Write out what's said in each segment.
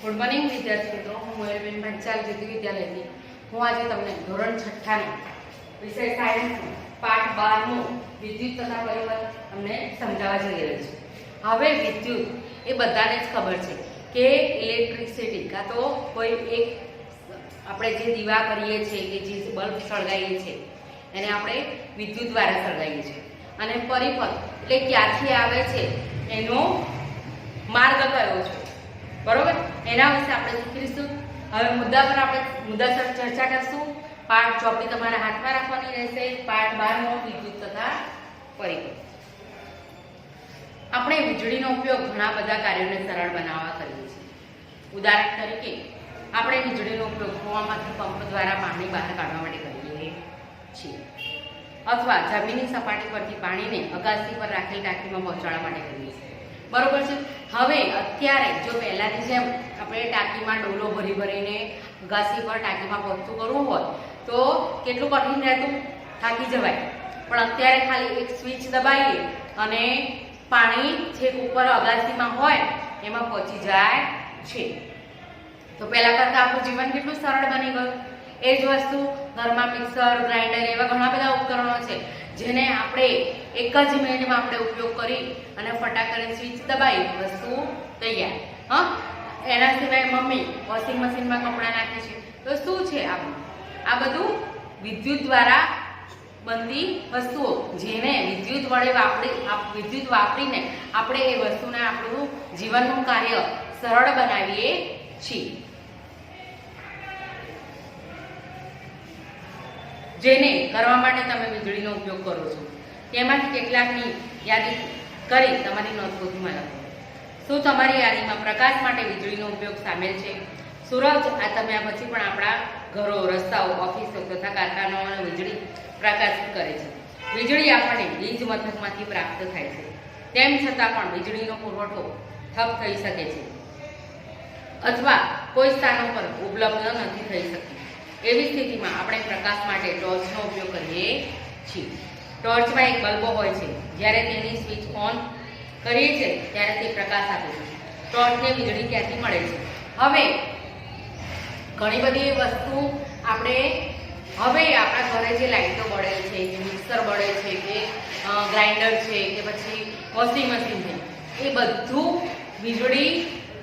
Good morning વિદ્યાર્થી મિત્રો, હું મોયલબેન પંચાલ જ્યોતિ વિદ્યાલયથી હું આજે તમને ધોરણ 6નો વિષય સાયન્સનો પાઠ 12નો વિદ્યુત તથા પરિબળ તમને સમજાવવા જઈ રહી છું. હવે વિદ્યુત એ બધાને જ ખબર છે કે ઇલેક્ટ્રિસિટી કાં તો કોઈ એક આપણે જે દીવા કરીએ છીએ કે જે બલ્બ સળગાવીએ છીએ એને આપણે વિદ્યુત દ્વારા સળગાવીએ છીએ. અને પરિપથ એટલે ક્યાંથી આવે છે એનો માર્ગ કયો છે, બરોબર, એના વિશે આપણે શીખીશું. હવે મુદ્દા પર આપણે મુદ્દાસર ચર્ચા કરશું. પાઠ ચોપડી તમારા હાથમાં રાખવાની રહેશે. પાઠ 12નો વિદ્યુત તથા પરિપથ. આપણે વીજળીનો ઉપયોગ ઘણા બધા કાર્યોને સરળ બનાવવા કરીએ છીએ. ઉદાહરણ તરીકે આપણે વીજળીનો ઉપયોગ કૂવામાંથી પંપ દ્વારા પાણી બહાર કાઢવા માટે કરીએ છીએ, અથવા જમીનની સપાટી પરથી પાણીને અગાસી પર રાખેલ ટાંકીમાં પહોંચાડવા માટે કરીએ છીએ, બરોબર છે. હવે અત્યારે જો પહેલાની જેમ આપણે ટાંકીમાં ડોલો ભરીને અગાસી પર ટાંકીમાં પહોંચતું કરવું હોય તો કેટલું કઠિન રહેતું, થાકી જવાય. પણ અત્યારે ખાલી એક સ્વિચ દબાવીએ અને પાણી છેક ઉપર અગાસીમાં હોય એમાં પહોંચી જાય છે. તો પહેલા કરતાં આપણું જીવન કેટલું સરળ બની ગયું. એ જ વસ્તુ ઘરમાં મિક્સર, ગ્રાઇન્ડર એવા ઘણા બધા ઉપકરણો છે જેને આપણે એક જ મિનિટમાં આપણે ઉપયોગ કરી અને ફટાકડી સ્વિચ દબાવી વસ્તુ તૈયાર. એના સિવાય મમ્મી વોશિંગ મશીનમાં કપડાં નાખે છે તો શું છે આ બધું વિદ્યુત દ્વારા બનતી વસ્તુઓ, જેને વિદ્યુત વાપરીને આપણે એ વસ્તુને આપણું જીવનનું કાર્ય સરળ બનાવીએ છીએ. જેને કરવા માટે તમે વીજળીનો ઉપયોગ કરો છો તેમાંથી કેટલાકની યાદી કરી તમારી નોટબુકમાં લખો. શું તમારી યાદીમાં પ્રકાશ માટે વીજળીનો ઉપયોગ સામેલ છે? સૂરજ આ તમે આ પછી પણ આપણા ઘરો, રસ્તાઓ, ઓફિસો તથા કારખાનાઓને વીજળી પ્રકાશિત કરે છે. વીજળી આપણને વીજ મથકમાંથી પ્રાપ્ત થાય છે. તેમ છતાં પણ વીજળીનો પુરવઠો ઠપ થઈ શકે છે અથવા કોઈ સ્થાનો પર ઉપલબ્ધ નથી થઈ શકતી. એવી સ્થિતિમાં આપણે પ્રકાશ માટે ટોર્ચનો ઉપયોગ કરીએ છીએ. ટોર્ચમાં એક બલ્બો હોય છે. જ્યારે તેની સ્વિચ ઓન કરીએ છીએ ત્યારે તે પ્રકાશ આપે છે. ટોર્ચને વીજળી ક્યાંથી મળે છે? હવે ઘણી બધી વસ્તુ આપણે આપણા ઘરે જે લાઇટો બળે છે, કે મિક્સર બળે છે, કે ગ્રાઇન્ડર છે, કે પછી વોશિંગ મશીન છે, એ બધું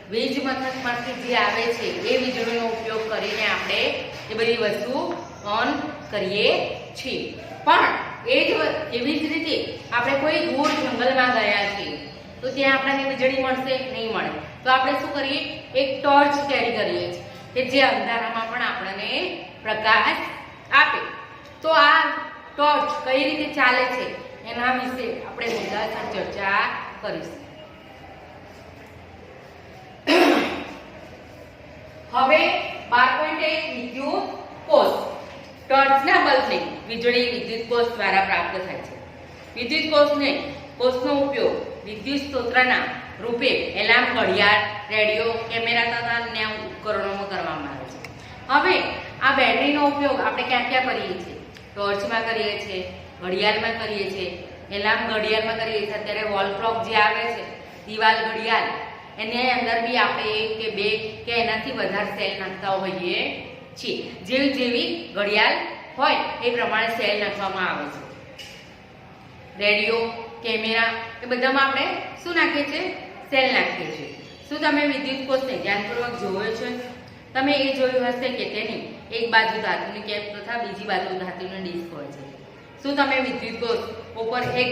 વીજ મથકમાંથી જે આવે છે એ વીજળીનો ઉપયોગ કરીને આપણે એ બધી વસ્તુ ઓન કરીએ છીએ. પણ એવી જ રીતે આપણે કોઈ દૂર જંગલમાં ગયા છીએ તો ત્યાં આપણને વીજળી મળશે નહીં મળે. તો આપણે શું કરીએ? એક ટોર્ચ કેરી કરીએ છીએ કે જે અંધારામાં પણ આપણને પ્રકાશ આપે. તો આ ટોર્ચ કઈ રીતે ચાલે છે એના વિશે આપણે મુદ્દાસર ચર્ચા કરીશું. હવે 12.1 વિદ્યુત કોષ. ટોર્ચના બલ્બને વીજળી વિદ્યુત કોષ દ્વારા પ્રાપ્ત થાય છે. વિદ્યુત કોષનો ઉપયોગ વિદ્યુત સ્ત્રોતના રૂપે એલાર્મ, ઘડિયાળ, રેડિયો, કેમેરા તથા અન્ય ઉપકરણોમાં કરવામાં આવે છે. હવે આ બેટરીનો ઉપયોગ આપણે ક્યાં ક્યાં કરીએ છીએ? ટોર્ચમાં કરીએ છીએ, ઘડિયાળમાં કરીએ છીએ, એલાર્મ ઘડિયાળમાં કરીએ છીએ. અત્યારે વોલ ક્લોક જે આવે છે, દિવાલ ઘડિયાળ, એની અંદર બી આપણે 1 કે 2 કે એનાથી વધારે સેલ નાખતા હોઈએ છીએ. જેવી ઘડિયાળ હોય એ પ્રમાણે સેલ નાખવામાં આવે છે. રેડિયો, કેમેરા એ બધામાં આપણે શું નાખીએ છીએ? સેલ નાખીએ છીએ. શું તમે વિદ્યુત કોષને ધ્યાનપૂર્વક જોયો છે? તમે એ જોયું હશે કે તેની એક બાજુ ધાતુની કેપ તથા બીજી બાજુ ધાતુની ડિસ્ક હોય છે. શું તમે વિદ્યુત કોષ ઉપર એક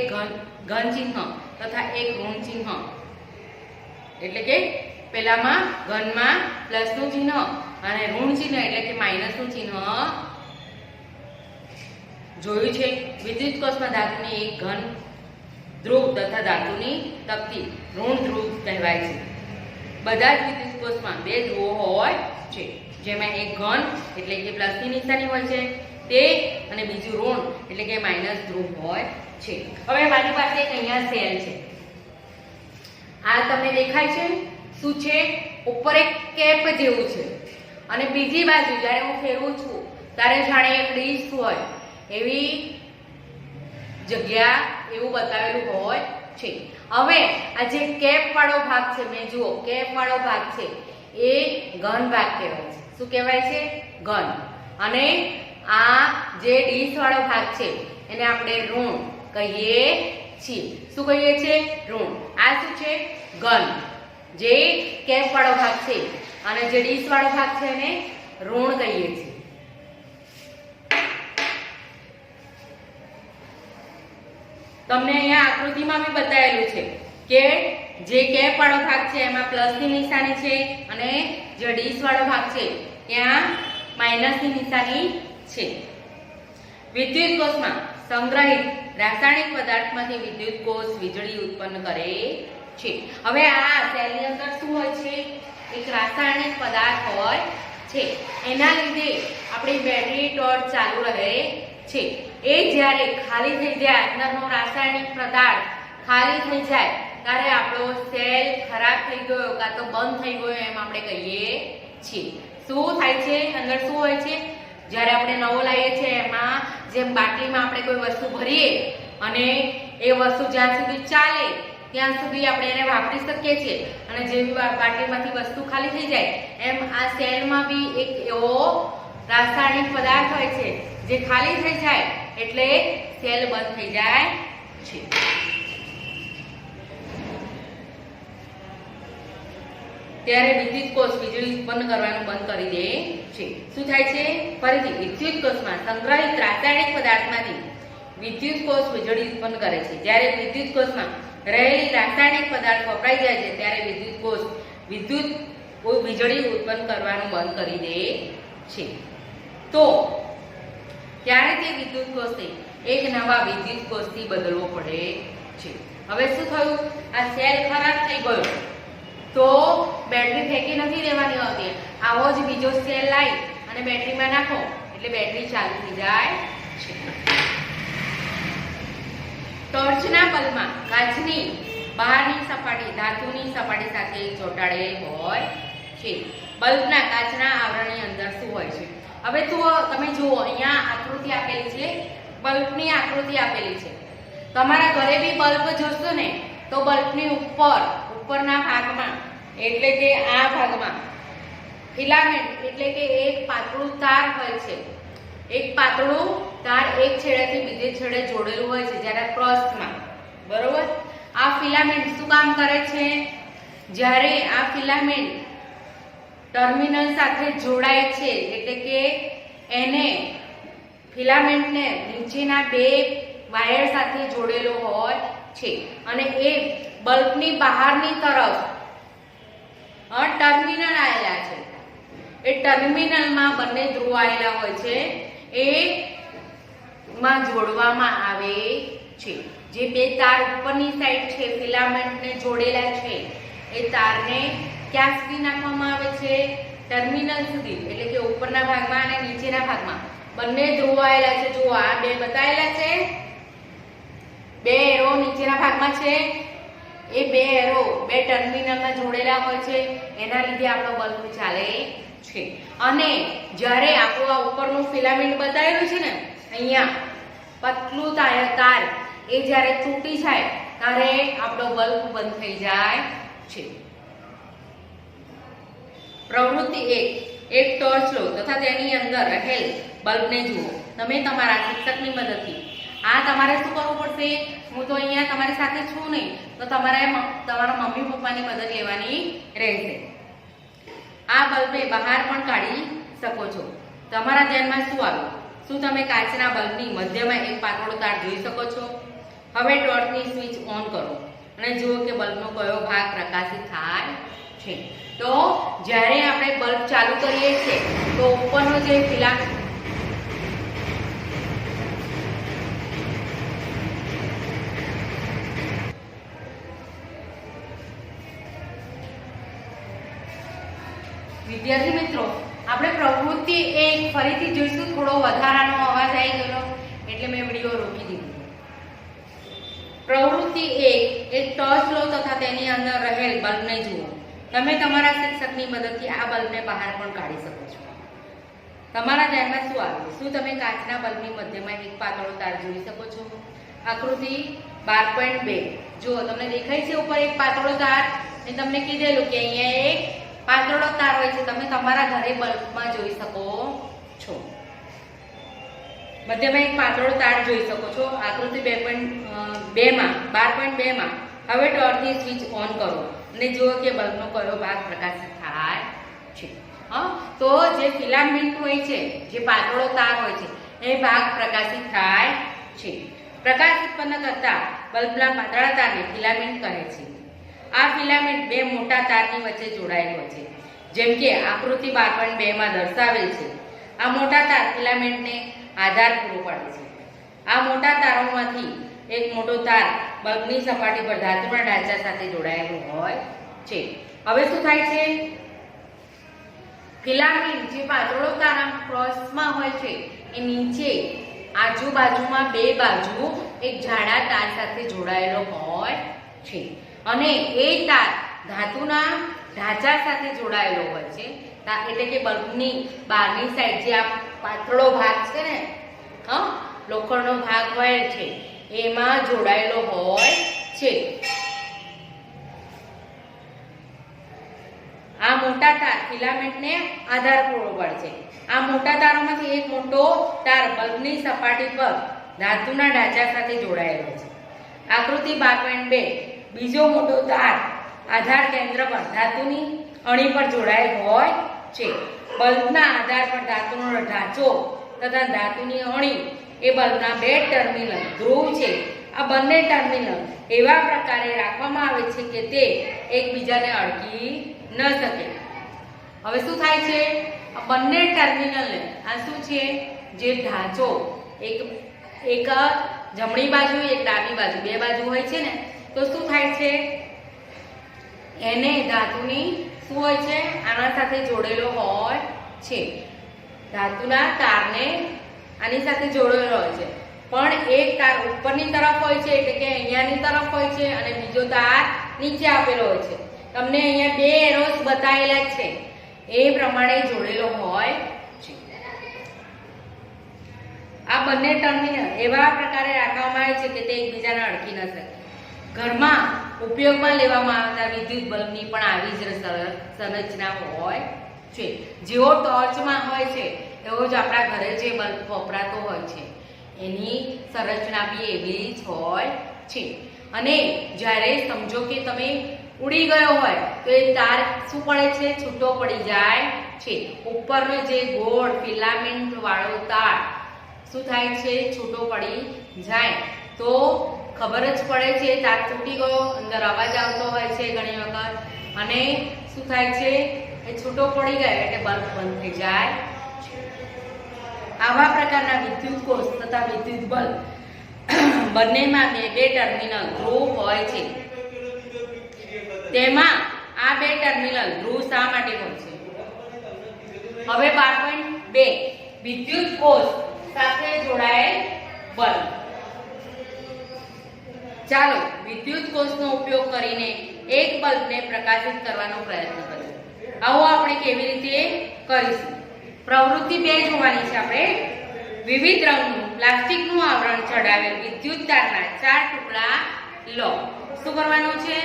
ઘન ચિહ્ન તથા એક ઋણ ચિહ્ન, એટલે કે પેલામાં ઘનમાં પ્લસનું ચિહ્ન અને ઋણ ચિહ્ન એટલે કે માઇનસનું ચિહ્ન જોયું છે? વિદ્યુત કોષમાં ધાતુની એક ઘન ધ્રુવ તથા ધાતુની તકતી ઋણ ધ્રુવ કહેવાય છે. બધા જ વિદ્યુત કોષમાં 2 ધ્રુવો હોય છે, જેમાં એક ઘન એટલે કે પ્લસની નિશાની હોય છે તે, અને બીજું ઋણ એટલે કે માઇનસ ધ્રુવ હોય છે. હવે મારી પાસે એક અહીંયા સેલ છે. આ તમને દેખાય છે શું છે? ઉપર એક કેપ જેવું છે અને બીજી બાજુ જ્યારે હું ફેરવું છું ત્યારે જાણે એક ડીશ હોય એવી જગ્યા એવું બતાવેલું હોય છે. હવે આ જે કેપ વાળો ભાગ છે, મેં જુઓ કેપ વાળો ભાગ છે એ ઘન ભાગ કહેવાય છે. શું કહેવાય છે? ઘન. અને આ જે ડીશ વાળો ભાગ છે એને આપણે ઋણ કહીએ છીએ. શું કહીએ છીએ? ઋણ. આ શું છે? ઘન. જે કેપ વાળો ભાગ છે અને જે ડીશ વાળો ભાગ છે એને ઋણ કહીએ છીએ. તમને અહીંયા આકૃતિમાં બી બતાવેલું છે કે જે કેપ વાળો ભાગ છે એમાં પ્લસની નિશાની છે અને જે ડીશ વાળો ભાગ છે ત્યાં માઇનસની નિશાની છે. વિદ્યુત કોષમાં સંગ્રહિત રાસાયણિક પદાર્થમાંથી વિદ્યુત કોષ વીજળી ઉત્પન્ન કરે છે. હવે આ સેલની અંદર શું હોય છે? એક રાસાયણિક પદાર્થ હોય છે. એના લીધે આપણી બેટરી ટોર્ચ ચાલુ રહે છે. એ જ્યારે ખાલી થઈ જાય, અંદરનો રાસાયણિક પદાર્થ ખાલી થઈ જાય ત્યારે આપણો સેલ ખરાબ થઈ ગયો કાં તો બંધ થઈ ગયો એમ આપણે કહીએ છીએ. શું થાય છે? અંદર શું હોય છે? જ્યારે આપણે નવો લાવીએ છીએ એમાં જેમ બાટલીમાં આપણે કોઈ વસ્તુ ભરીએ અને એ વસ્તુ જ્યાં સુધી ચાલે ત્યાં સુધી આપણે એને વાપરી શકીએ છીએ અને જેવી બાટલીમાંથી વસ્તુ ખાલી થઈ જાય એમ આ સેલમાં બી એક એવો રાસાયણિક પદાર્થ હોય છે જે ખાલી થઈ જાય એટલે સેલ બંધ થઈ જાય છે. ત્યારે વિદ્યુત કોષ વીજળી ઉત્પન્ન કરવાનું બંધ કરી દે છે. શું થાય છે? ફરીથી વિદ્યુત કોષમાં સંગ્રહિત રાસાયણિક પદાર્થમાંથી વિદ્યુત કોષ વીજળી ઉત્પન્ન કરે છે. જ્યારે વિદ્યુત કોષમાં રહેલી રાસાયણિક પદાર્થ વપરાઈ જાય છે ત્યારે વિદ્યુત કોષ વીજળી ઉત્પન્ન કરવાનું બંધ કરી દે છે. તો ત્યારે તે વિદ્યુત કોષને એક નવા વિદ્યુત કોષથી બદલવો પડે છે. હવે શું થયું? આ સેલ ખરાબ થઈ ગયો તો બેટરી ફેંકી નથી દેવાની હોતી. આવો જ બીજો સેલ લાવી અને બેટરીમાં નાખો એટલે બેટરી ચાલુ થઈ જાય છે. ટોર્ચના બલ્બમાં કાચની બહારની સપાટી ધાતુની સપાટી સાથે ચોંટાડેલ હોય છે. બલ્બના કાચના આવરણની અંદર શું હોય છે? હવે તમે જુઓ, અહીંયા આકૃતિ આપેલી છે, બલ્બની આકૃતિ આપેલી છે. તમારા ઘરે બી બલ્બ જોશો ને તો બલ્બની ઉપરના ભાગમાં એટલે કે આ ભાગમાં ફિલામેન્ટ એટલે કે એક પાતળું તાર હોય છે. એક પાતળું તાર એક છેડેથી બીજે છેડે જોડેલું હોય છે જ્યારે પૃષ્ઠમાં. બરોબર? આ ફિલામેન્ટ શું કામ કરે છે? જ્યારે આ ફિલામેન્ટ ટર્મિનલ સાથે જોડાય છે એટલે કે એને ફિલામેન્ટને નીચેના બે વાયર સાથે જોડેલો હોય છે અને એ બલ્બની બહારની તરફ ટર્મિનલ આવેલા છે. એ ટર્મિનલમાં બંને ધ્રુવ આવેલા હોય છે એ માં જોડવામાં આવે છે. જે બે તાર ઉપરની સાઈડ છે ફિલામેન્ટને જોડેલા છે એ તારને ક્યાં સુધી નાખવામાં આવે છે? ટર્મિનલ સુધી, એટલે કે ઉપરના ભાગમાં અને નીચેના ભાગમાં બંને ધ્રુવ આવેલા છે. જુઓ, આ બે બતાવેલા છે, બે એરો નીચેના ભાગમાં છે. એ બે એરો બે ટર્મિનલમાં જોડેલા હોય છે, એના લીધે આપણો બલ્બ ચાલે છે. અને જ્યારે આપણું આ ઉપરનું ફિલામેન્ટ બતાવેલું છે ને અહીંયા પતલું તાર એ જ્યારે તૂટી જાય ત્યારે આપણો બલ્બ બંધ થઈ જાય છે. પ્રવૃત્તિ 1. એક ટોર્ચ લો તથા તેની અંદર રહેલ બલ્બને જુઓ. તમે તમારા શિક્ષકની મદદથી આ તમારે શું કરવું પડશે? હું તો અહીંયા તમારી સાથે છું નહીં, તો તમારે તમારા મમ્મી પપ્પાની મદદ લેવાની રહેશે. આ બલ્બને બહાર પણ કાઢી શકો છો. તમારા ધ્યાનમાં શું આવ્યું? શું તમે કાચના બલ્બની મધ્યમાં એક પાતળો તાર જોઈ શકો છો? હવે ટોર્ચની સ્વિચ ઓન કરો અને જુઓ કે બલ્બનો કયો ભાગ પ્રકાશિત થાય છે. તો જ્યારે આપણે બલ્બ ચાલુ કરીએ છીએ તો ઉપરનો જે ફિલામેન્ટ વિદ્યાર્થી મિત્રો, આપણે પ્રવૃત્તિ 1 ફરીથી જોઈશું. થોડો વધારાનો અવાજ આવી ગયો એટલે મેં વિડીયો રોકી દીધો. પ્રવૃત્તિ 1. એક ટોર્ચ લો તથા તેની અંદર રહેલ બલ્બને જુઓ. તમે તમારા શિક્ષકની મદદથી આ બલ્બને બહાર પણ કાઢી શકો છો. તમારા ધ્યાનમાં શું આવ્યું? શું તમે કાચના બલ્બની મધ્યમાં એક પાતળો તાર જોઈ શકો છો? આકૃતિ 12.2 જુઓ, તમને દેખાય છે ઉપર એક પાતળો તાર. મેં તમને કીધેલું કે અહીંયા એક પાતળો તાર હોય છે, તમે તમારા ઘરે બલ્બમાં જોઈ શકો છો. મધ્યમાં એક પાતળો તાર જોઈ શકો છો આકૃતિ 2.2માં 12.2માં. હવે ટોર્ચની સ્વિચ ઓન કરો અને જુઓ કે બલ્બનો કયો ભાગ પ્રકાશિત થાય છે. તો જે ફિલામેન્ટ હોય છે, જે પાતળો તાર હોય છે, એ ભાગ પ્રકાશિત થાય છે. પ્રકાશ ઉત્પન્ન કરતા બલ્બના પાતળા તારને ફિલામેન્ટ કહે છે. આ ફિલામેન્ટ બે મોટા તારની વચ્ચે જોડાયેલ હોય છે, જેમ કે આકૃતિ 12.2માં દર્શાવેલ છે. આ મોટા તાર ફિલામેન્ટને આધાર પૂરો પાડે છે. આ મોટા તારોમાંથી એક મોટો તાર બલ્બની સપાટી પર ધાતુના ઢાંચા સાથે જોડાયેલો હોય છે. હવે શું થાય છે? ફિલામેન્ટ જે પાતળો તાર આમ ક્રોસમાં હોય છે, એ નીચે આજુબાજુમાં બે બાજુ એક જાડા તાર સાથે જોડાયેલો હોય છે અને એ તાર ધાતુના ઢાંચા સાથે જોડાયેલો હોય છે. એટલે કે બલ્બની બહારની સાઈડ જે આ પાતળો ભાગ છે ને, લોખંડનો ભાગ હોય છે, એમાં જોડાયેલો હોય છે. આ મોટા તાર ફિલામેન્ટને આધાર પૂરો પાડે છે. આ મોટા તારોમાંથી એક મોટો તાર બલ્બની સપાટી પર ધાતુના ઢાંચા સાથે જોડાયેલો છે. આકૃતિ 12.2 બીજો મોટો તાર આધાર કેન્દ્ર પર ધાતુની અણી પર જોડાયેલ હોય છે. બલ્બના આધાર પર ધાતુનો ઢાંચો તથા ધાતુની અણી એ બલ્બના બે ટર્મિનલ ધ્રુવ છે. આ બંને ટર્મિનલ એવા પ્રકારે રાખવામાં આવે છે કે તે એકબીજાને અડકી ન શકે. હવે શું થાય છે? આ બંને ટર્મિનલને, આ શું છે? જે ઢાંચો એક જમણી બાજુ એક ડાબી બાજુ, બે બાજુ હોય છે ને, તો શું થાય છે? એને ધાતુની શું હોય છે? આના સાથે જોડેલો હોય છે. ધાતુના તારને આની સાથે જોડેલો હોય છે, પણ એક તાર ઉપરની તરફ હોય છે, એટલે કે અહીંયાની તરફ હોય છે, અને બીજો તાર નીચે આપેલો હોય છે. તમને અહીંયા બે એરોસ બતાવેલા છે, એ પ્રમાણે જોડેલો હોય છે. આ બંને ટર્મિનલ એવા પ્રકારે રાખવામાં આવે છે કે તે એકબીજાને અડકી ન શકે. ઘરમાં ઉપયોગમાં લેવામાં આવતા વિદ્યુત બલ્બની પણ આવી જ સંરચના હોય છે. જેવો ટોર્ચમાં હોય છે એવો જ આપણા ઘરે જે બલ્બ વપરાતો હોય છે, એની સંરચના બી એવી જ હોય છે. અને જ્યારે સમજો કે તમે ઉડી ગયો હોય તો એ તાર શું પડે છે? છૂટો પડી જાય છે. ઉપરનો જે ગોળ ફિલામેન્ટ વાળો તાર શું થાય છે? છૂટો પડી જાય તો ખબર જ પડે છે તાર તૂટી ગયો. અંદર અવાજ આવતો હોય છે ઘણી વખત, અને શું થાય છે? એ છૂટો પડી ગયો એટલે બલ્બ બંધ થઈ જાય. આવા પ્રકારના વિદ્યુત કોષ તથા વિદ્યુત બલ્બ બંનેમાં બે ટર્મિનલ ધ્રુવ હોય છે. તેમાં આ બે ટર્મિનલ ધ્રુવ શા માટે હોય છે? હવે 12.2 વિદ્યુત કોષ સાથે જોડાયેલ બલ્બ. ચાલો વિદ્યુત કોષનો ઉપયોગ કરીને એક બલ્બને પ્રકાશિત કરવાનો પ્રયત્ન કરીએ. આવો આપણે કેવી રીતે કરીશું? પ્રવૃત્તિ 2 જોવાની છે આપણે. વિવિધ રંગનું પ્લાસ્ટિકનું આવરણ ચડાવેલ વિદ્યુત તારના 4 ટુકડા લો. શું કરવાનું છે?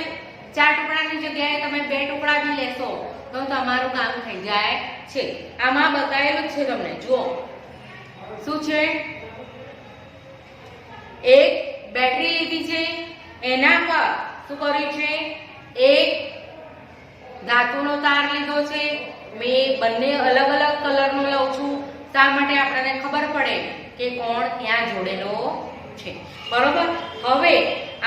4 ટુકડાની જગ્યાએ તમે 2 ટુકડા બી લેશો તો તમારું કામ થઈ જાય છે. આમાં બતાવેલું છે તમને, જુઓ શું છે? એક બેટરી લીધી છે, એના પર શું કર્યું છે? એક ધાતુનો તાર લીધો છે. મેં બંને અલગ અલગ કલરનો લઉં છું. શા માટે? આપણને ખબર પડે કે કોણ ત્યાં જોડેલો છે. બરોબર? હવે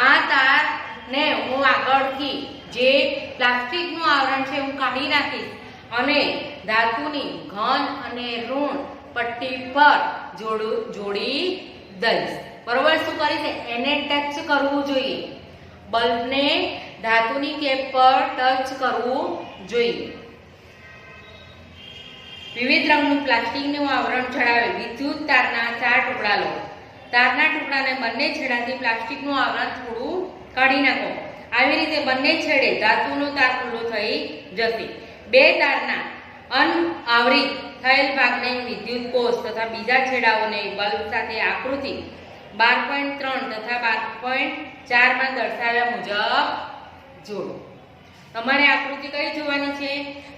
આ તારને હું આગળથી જે પ્લાસ્ટિકનું આવરણ છે હું કાઢી નાખીશ અને ધાતુની ઘન અને ઋણ પટ્ટી પર જોડી દઈશ. બરોબર? શું કરીશ? એને ટચ કરવું જોઈએ. બલ્બને ધાતુની કેપ પર ટચ કરવું જોઈએ. વિવિધ રંગનું પ્લાસ્ટિકનું આવરણ ચડાવેલ વિદ્યુત તારના 4 ટુકડા લો. તારના ટુકડાને બંને છેડાથી પ્લાસ્ટિકનું આવરણ થોડું કાઢી નાખો. આવી રીતે બંને છેડે ધાતુનો તાર ખુલ્લો થઈ જશે. બે તારના અનઆવરિત થયેલ ભાગને વિદ્યુત કોષ તથા બીજા છેડાઓને બલ્બ સાથે આકૃતિ 12.3 તથા 12.4 માં દર્શાવ્યા મુજબ જોડો. તમારે આકૃતિ કઈ જોવાની છે?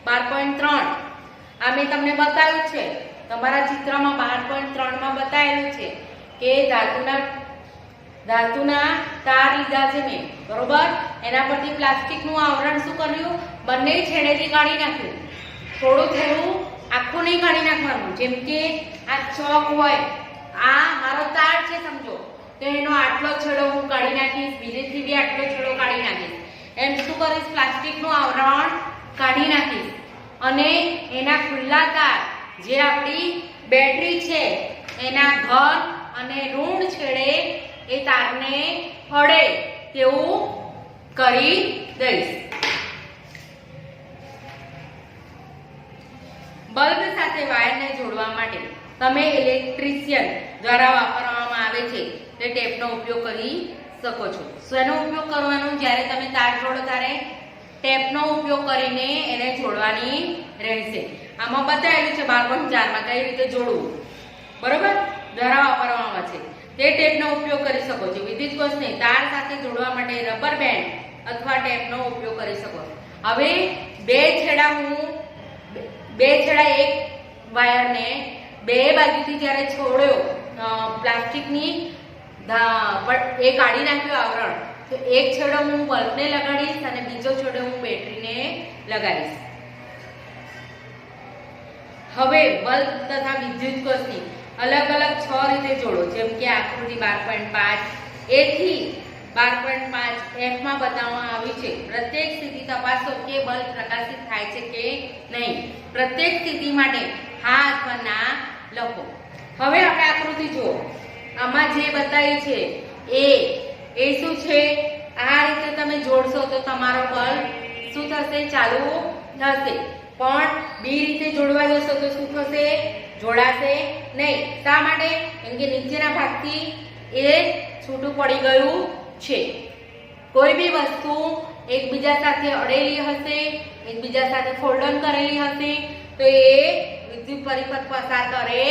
12.3. આ મેં તમને બતાવ્યું છે, તમારા ચિત્રમાં 12.3 માં બતાવેલું છે કે ધાતુના તાર લીધા છે મેં, બરોબર? એના પરથી પ્લાસ્ટિકનું આવરણ શું કર્યું? બંને છેડેથી કાઢી નાખ્યું. થોડું આખું નહીં કાઢી નાખવાનું. જેમ કે આ ચોક હોય, આ મારો તાર છે સમજો, તો એનો આટલો છેડો હું કાઢી નાખીશ, બીજેથી બી આટલો છેડો કાઢી નાખીશ. એમ શું કરીશ? પ્લાસ્ટિકનું આવરણ કાઢી નાખીશ અને એના ખુલ્લા તાર જે આપણી બેટરી છે એના ધન અને ઋણ છેડે એ તારને અડે તેવું કરી દઈશ. બલ્બ સાથે વાયરને જોડવા માટે તમે ઇલેક્ટ્રિશિયન દ્વારા વાપરવામાં આવે છે તે ટેપનો ઉપયોગ કરી શકો છો. શેનો ઉપયોગ કરવાનો? જ્યારે તમે તાર જોડો ત્યારે ટેપનો ઉપયોગ કરીને એને જોડવાની રહેશે. આમાં બતાવેલું છે 12.4 માં કઈ રીતે જોડવું, બરોબર? દ્વારા વાપરવામાં આવે છે તે ટેપનો ઉપયોગ કરી શકો છો. વિદ્યુત કોષને તાર સાથે જોડવા માટે રબર બેન્ડ અથવા ટેપનો ઉપયોગ કરી શકો છો. હવે બે છેડા એક વાયરને બે બાજુથી જ્યારે છોડ્યો, પ્લાસ્ટિકની એ કાઢી નાખ્યું આવરણ, તો એક છેડો હું બલ્બને લગાડીશ અને બીજો છેડો હું બેટરીને લગાડીશ. હવે બલ્બ તથા વિદ્યુત કોષની અલગ અલગ 6 રીતે જોડો. જેમ કે આકૃતિ 12.5 A થી 12.5 F માં બતાવવામાં આવ્યું છે. પ્રત્યેક સ્થિતિ તપાસો કે બલ્બ પ્રકાશિત થાય છે કે નહીં. પ્રત્યેક સ્થિતિ માટે હા અથવા ના લખો. હવે આપણે આકૃતિ જુઓ. આમાં જે બતાવ્યું છે એ શું છે? આ રીતે તમે જોડશો તો તમારો બલ્બ શું થશે? ચાલુ થશે. પણ બી રીતે જોડવા જશો તો શું થશે? જોડાશે નહીં. શા માટે? કેમ કે નીચેના ભાગથી એ છૂટું પડી ગયું છે. કોઈ બી વસ્તુ એકબીજા સાથે અડેલી હશે, એકબીજા સાથે ફોલ્ડન કરેલી હશે તો એ વિદ્યુત પરિપથ પસાર કરે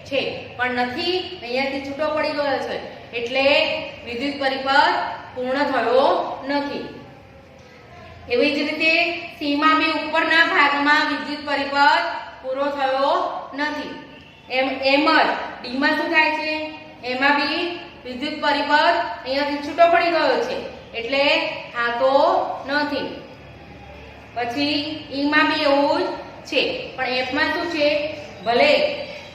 છે, પણ નથી. અહીંયાથી છૂટો પડી ગયો છે એટલે વિદ્યુત પરિપથ પૂર્ણ થયો નથી. એવી જ રીતે સીમા બી ઉપરના ભાગમાં વિદ્યુત પરિપથ પૂરો થયો નથી. એમ જ ડીમાં શું થાય છે? એમાં બી વિદ્યુત પરિપથ અહીંયાથી છૂટો પડી ગયો છે એટલે થાતો નથી. પછી ઈમાં બી એવું જ છે, પણ એફમાં શું છે? ભલે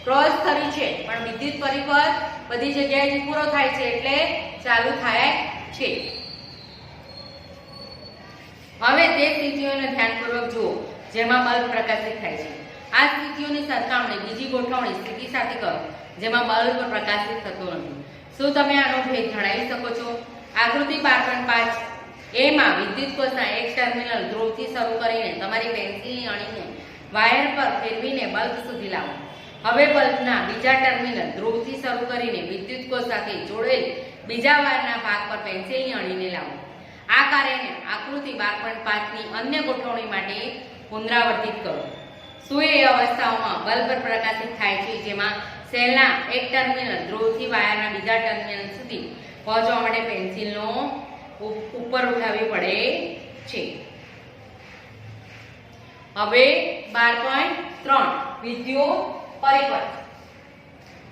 ક્રોસ કરી છે પણ વિદ્યુત પરિપથ બધી જગ્યાએથી પૂરો થાય છે એટલે ચાલુ થાય છે. હવે તે સ્થિતિઓને ધ્યાનપૂર્વક જુઓ જેમાં બલ્બ પ્રકાશિત થાય છે. આ સ્થિતિઓની સરખામણી બીજી ગોઠવણી સ્થિતિ સાથે કરો જેમાં બલ્બ પ્રકાશિત થતો નથી. શું તમે આનો ભેદ જણાવી શકો છો? આકૃતિ 12.5 એમાં વિદ્યુત કોષના એક ટર્મિનલ ધ્રુવથી શરૂ કરીને તમારી પેન્સિલની અણીને વાયર પર ફેરવીને બલ્બ સુધી લાવો. હવે બલ્બના બીજા ટર્મિનલ ધ્રુવથી શરૂ કરીને વિદ્યુત કોષ સાથે જોડેલ બીજા વાયરના ભાગ પર પેન્સિલની અણીને લાવો. આ કાર્યને આકૃતિ 12.5 ની અન્ય ગોઠવણી માટે પુનરાવર્તિત કરો. શું એ અવસ્થાઓમાં બલ્બ પ્રકાશિત થાય છે જેમાં સેલના એક ટર્મિનલ ધ્રુવથી વાયરના બીજા ટર્મિનલ સુધી પહોંચવા માટે પેન્સિલનો ઉપર ઉઠાવવી પડે છે. હવે 12.3 વિદ્યુત પરિપથ.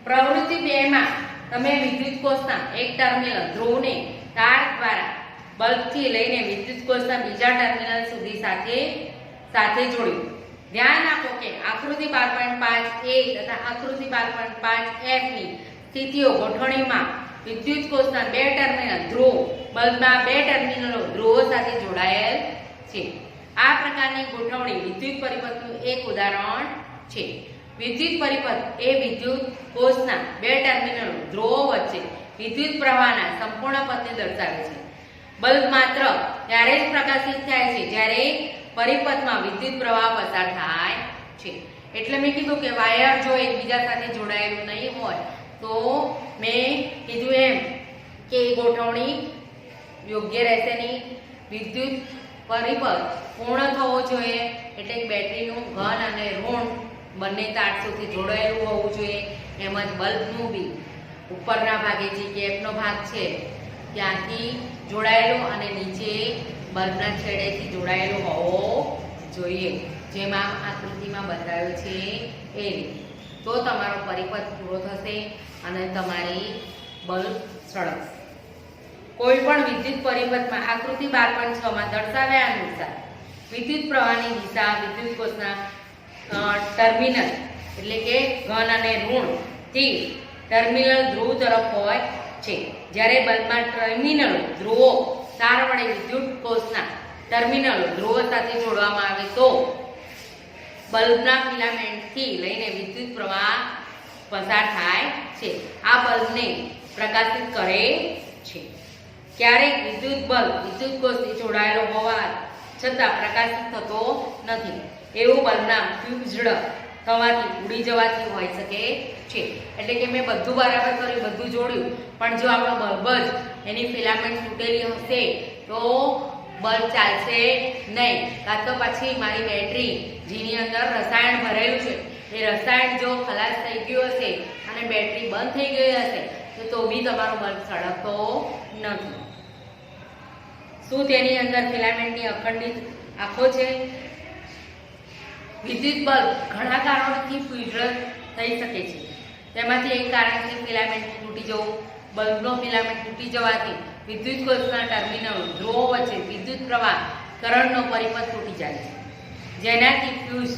પ્રવૃત્તિ 2 માં તમે વિદ્યુત કોષના એક ટર્મિનલ ધ્રુવને તાર દ્વારા બલ્બથી લઈને વિદ્યુત કોષના બીજા ટર્મિનલ સુધી સાથે જોડ્યું. ધ્યાન આપો કે આકૃતિ 12.5 A તથા આકૃતિ 12.5 F ની સ્થિતિઓ ગોઠવણીમાં વિદ્યુત કોષના બે ટર્મિનલ ધ્રુવ બલ્બના બે ટર્મિનલો ધ્રુવો સાથે જોડાયેલ છે. આ પ્રકારની ગોઠવણી વિદ્યુત પરિપથનું એક ઉદાહરણ છે. વિદ્યુત પરિપથ એ વિદ્યુત કોષના બે ટર્મિનલો ધ્રુવો વચ્ચે વિદ્યુત પ્રવાહના સંપૂર્ણ પથને દર્શાવે છે. બલ્બ માત્ર ત્યારે જ પ્રકાશિત થાય છે જ્યારે પરિપથમાં વિદ્યુત પ્રવાહ પસાર થાય છે. એટલે મેં કીધું કે વાયર જો એકબીજા સાથે જોડાયેલું નહીં હોય તો મેં કીધું એમ કે ગોઠવણી યોગ્ય રહેશે નહીં. વિદ્યુત પરિપથ પૂર્ણ થવો જોઈએ એટલે બેટરીનું ઘન અને ઋણ બંને તાર સુધી જોડાયેલું હોવું જોઈએ. એમજ બલ્બનું બી ઉપરના ભાગે જે કેપનો ભાગ છે ત્યાંથી જોડાયેલો અને નીચે બલ્બના છેડેથી જોડાયેલો હોવો જોઈએ, જેમાં આકૃતિમાં બતાવ્યું છે એ રીતે. તો તમારો પરિપથ પૂરો થશે અને તમારી બલ્બ સળગશે. કોઈ પણ વિદ્યુત પરિપથમાં આકૃતિ 12.6 દર્શાવ્યા અનુસાર વિદ્યુત પ્રવાહની દિશા વિદ્યુત કોષના ટર્મિનલ એટલે કે ધન અને ઋણ થી ટર્મિનલ ધ્રુવ તરફ હોય છે. જ્યારે બલ્બમાં ટર્મિનલ ધ્રુવો તાર વડે વિદ્યુત કોષના ટર્મિનલ ધ્રુવો સાથે જોડવામાં આવે તો બલ્બના ફિલામેન્ટથી લઈને વિદ્યુત પ્રવાહ પસાર થાય છે. આ બલ્બને પ્રકાશિત કરે છે. ક્યારેક વિદ્યુત બલ્બ વિદ્યુત કોષથી જોડાયેલો હોવા છતાં પ્રકાશિત થતો નથી. એવું બલ્બના ફ્યુઝડ થવાથી ઉડી જવાથી હોઈ શકે છે. એટલે કે મેં બધું બરાબર કર્યું, બધું જોડ્યું, પણ જો આપણો બલ્બ જ એની ફિલામેન્ટ તૂટેલી હશે તો બલ્બ ચાલશે નહીં. કાં તો પછી મારી બેટરી જેની અંદર રસાયણ ભરેલું છે એ રસાયણ જો ખલાસ થઈ ગયું હશે અને બેટરી બંધ થઈ ગઈ હશે તો બી તમારો બલ્બ સળગતો નથી. શું તેની અંદર ફિલામેન્ટની અખંડિત આંખો છે? વિદ્યુત બલ્બ ઘણા કારણોથી ફ્યુઝડ થઈ શકે છે. તેમાંથી એક કારણ છે ફિલામેન્ટ તૂટી જવું. બલ્બનો ફિલામેન્ટ તૂટી જવાથી વિદ્યુત કોષના ટર્મિનલ ધ્રુવો વચ્ચે વિદ્યુત પ્રવાહ કરંટનો પરિપથ તૂટી જાય છે, જેનાથી ફ્યુઝ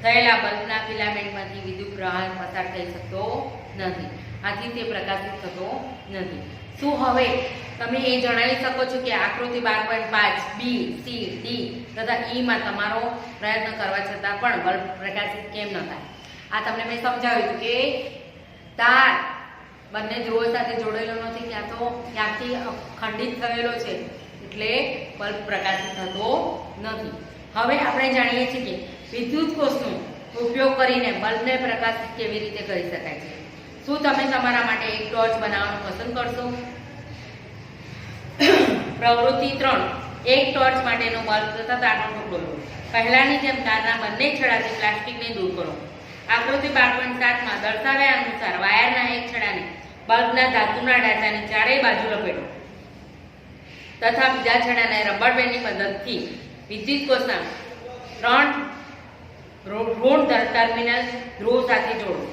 થયેલા બલ્બના ફિલામેન્ટમાંથી વિદ્યુત પ્રવાહ પસાર થઈ શકતો નથી. આથી તે પ્રકાશિત થતો નથી. શું હવે તમે એ જણાવી શકો છો કે આકૃતિ 12.5 બી, સી, ડી તથા ઈમાં તમારો પ્રયત્ન કરવા છતાં પણ બલ્બ પ્રકાશિત કેમ ન થાય? આ તમને મેં સમજાવ્યું હતું કે તાર બંને ધ્રુવો સાથે જોડેલો નથી, ત્યાં તો ત્યાંથી ખંડિત થયેલો છે એટલે બલ્બ પ્રકાશિત થતો નથી. હવે આપણે જાણીએ છીએ કે વિદ્યુત કોષનો ઉપયોગ કરીને બલ્બને પ્રકાશિત કેવી રીતે કરી શકાય છે. શું તમે તમારા માટે એક ટોર્ચ બનાવવાનું પસંદ કરશો? પ્રવૃત્તિ 3. એક ટોર્ચ માટેનો બલ્બ તથા તારનો ટુકડો લો. પહેલાની જેમ તારના બંને છેડાથી પ્લાસ્ટિકને દૂર કરો. આકૃતિ 12.7 દર્શાવ્યા અનુસાર વાયરના એક છેડાને બલ્બના ધાતુના ડાચાની ચારેય બાજુ લપેટો તથા બીજા છેડાને રબર બેન્ડની મદદથી વિદ્યુત કોષના 3 ઋણ ટર્મિનલ ધ્રુવ સાથે જોડો.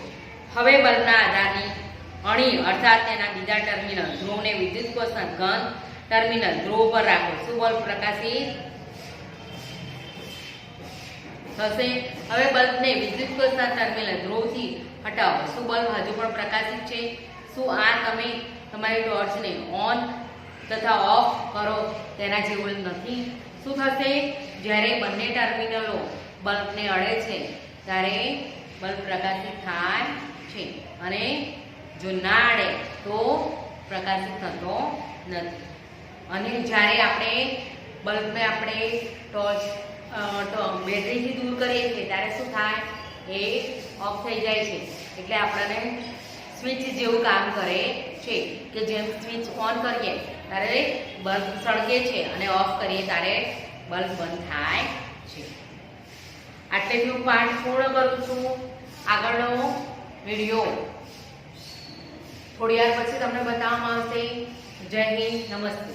હવે બલ્બના આધારની અણી અર્થાત તેના બીજા ટર્મિનલ ધ્રુવને વિદ્યુત કોષના ઘન ટર્મિનલ ધ્રુવ પર રાખો. શું બલ્બ પ્રકાશિત થશે? હવે બલ્બને વિદ્યુત કોષના ટર્મિનલ ધ્રુવથી હટાવો. શું બલ્બ હજુ પણ પ્રકાશિત છે? શું આ તમે તમારી ટોર્ચને ઓન તથા ઓફ કરો તેના જેવું નથી? શું થશે? જ્યારે બંને ટર્મિનલો બલ્બને અડે છે ત્યારે બલ્બ પ્રકાશિત થાય છે અને જો ના અડે તો પ્રકાશિત થતો નથી. અને જ્યારે આપણે બલ્બને આપણે ટોર્ચ બેટરીથી દૂર કરીએ છીએ ત્યારે શું થાય? એ ઓફ થઈ જાય છે. એટલે આપણને સ્વિચ જેવું કામ કરે છે કે જેમ સ્વિચ ઓન કરીએ ત્યારે બલ્બ સળગે છે અને ઓફ કરીએ ત્યારે બલ્બ બંધ થાય છે. આટલેથી હું પાઠ પૂર્ણ કરું છું. આગળનો વિડીયો થોડી વાર પછી તમને બતાવવામાં આવશે. જય હિન્દ, નમસ્તે.